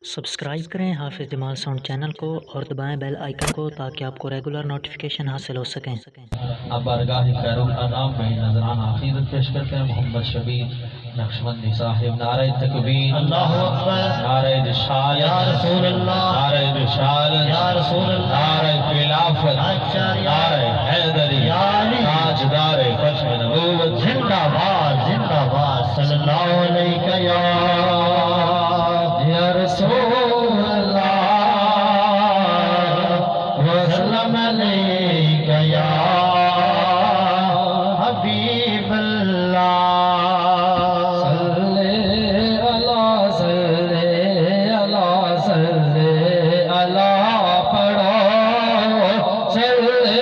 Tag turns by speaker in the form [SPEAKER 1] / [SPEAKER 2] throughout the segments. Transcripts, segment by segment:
[SPEAKER 1] Subscribe کریں حافظ جمال sound channel کو اور دبائیں بیل آئیکن کو تاکہ آپ کو ریگولر نوٹیفیکیشن حاصل ہو سکیں۔
[SPEAKER 2] اب بارگاہ خیر الانام میں نذرانہ عقیدت پیش کرتے ہیں محمد شبیر نقشبندی صاحب۔ نعرہ تکبیر، اللہ اکبر، نعرہ رسالت یا رسول اللہ، نعرہ رسالت یا رسول اللہ، نعرہ خلافت، نعرہ حیدری، تاجدار ختم نبوت، زندہ باد زندہ باد، صلی اللہ علیہ یا رسول اللہ وسلم علیک یا حبیب اللہ۔ صلی اللہ صلی اللہ صلی اللہ پڑھو، صلی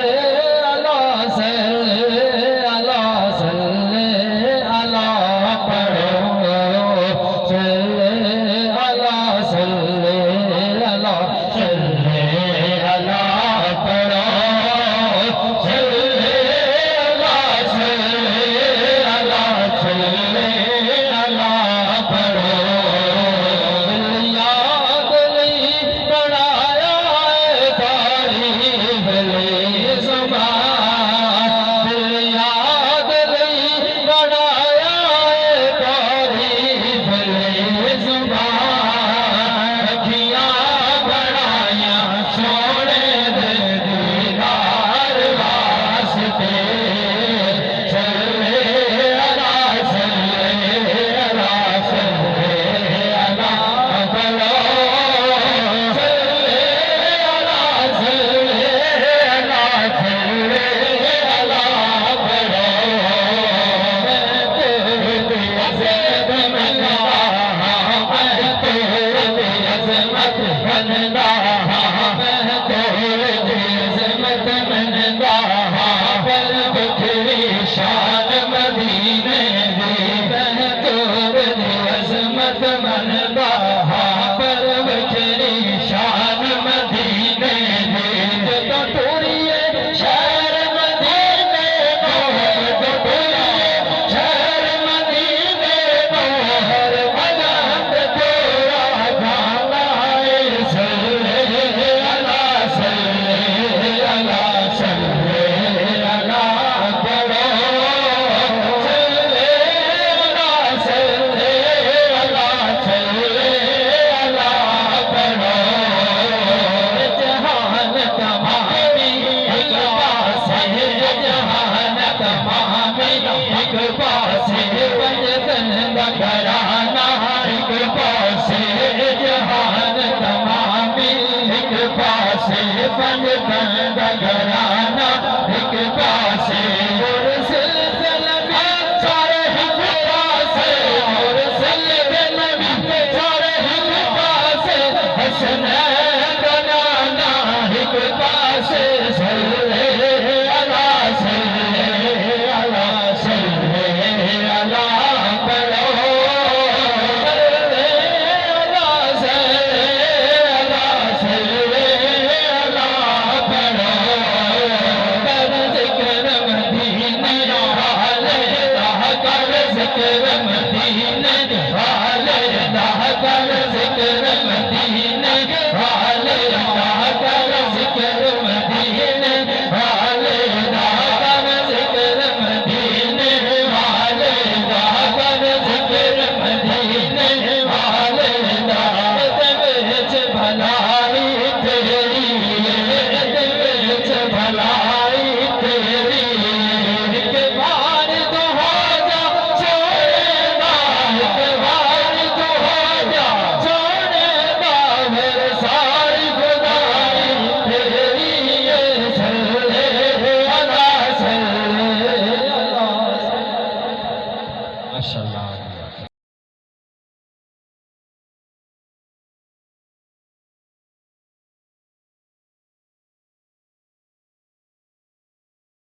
[SPEAKER 2] اللہ صلی اللہ صلی اللہ پڑھو، صلی اللہ صلی اللہ صلی اللہ پڑھو، صلی اللہ صلی اللہ صلی اللہ پڑھو۔ دل یاد نہیں بڑھایا ہے تعریف لے زبان، دل یاد نہیں بڑھایا ہے تعریف لے زبان، رکھیاں بڑھائیاں چھوڑے دے دیدار واسطے، صلی اللہ صلی اللہ صلی اللہ پڑھو، صلی اللہ صلی اللہ صلی اللہ پڑھو۔ میں تیری عظمت منگا، میں تیری عظمت منگا،